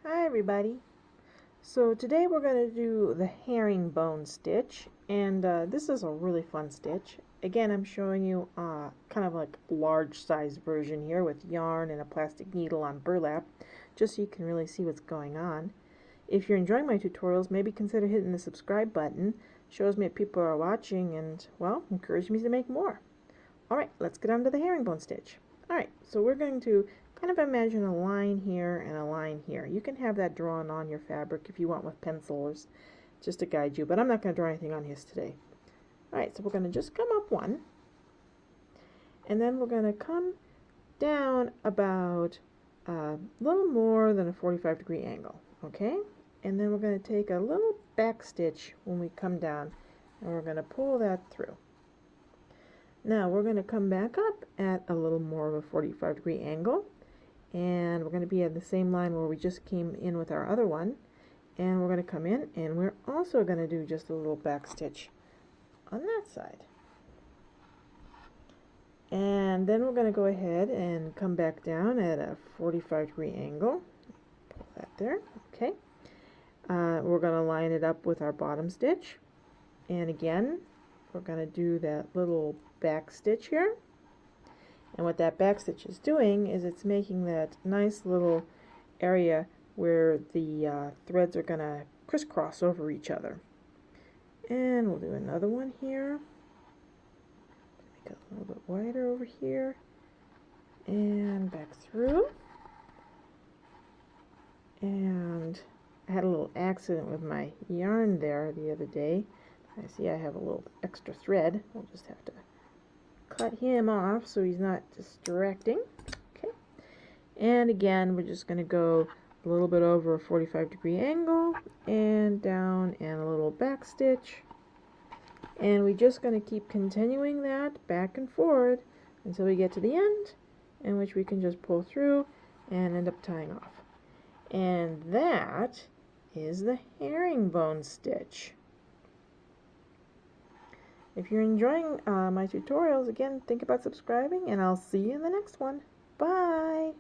Hi everybody. So today we're going to do the herringbone stitch, and this is a really fun stitch. Again, I'm showing you kind of like a large size version here with yarn and a plastic needle on burlap, just so you can really see what's going on. If you're enjoying my tutorials, maybe consider hitting the subscribe button. Shows me that people are watching and, well, encourages me to make more. Alright, let's get on to the herringbone stitch. Alright, so we're going to kind of imagine a line here and a line here. You can have that drawn on your fabric if you want with pencils, just to guide you, but I'm not going to draw anything on his today. Alright, so we're going to just come up one, and then we're going to come down about a little more than a 45-degree angle, okay? And then we're going to take a little back stitch when we come down, and we're going to pull that through. Now we're going to come back up at a little more of a 45-degree angle, and we're going to be at the same line where we just came in with our other one, and we're going to come in and we're also going to do just a little back stitch on that side. And then we're going to go ahead and come back down at a 45-degree angle. Pull that there, okay. We're going to line it up with our bottom stitch, and again we're going to do that little back stitch here. And what that back stitch is doing is it's making that nice little area where the threads are going to crisscross over each other. And we'll do another one here. Make it a little bit wider over here. And back through. And I had a little accident with my yarn there the other day. I see I have a little extra thread. We'll just have to cut him off so he's not distracting. Okay, and again we're just going to go a little bit over a 45-degree angle and down and a little back stitch, and we're just going to keep continuing that back and forward until we get to the end, in which we can just pull through and end up tying off. And that is the herringbone stitch. If you're enjoying my tutorials, again, think about subscribing, and I'll see you in the next one. Bye!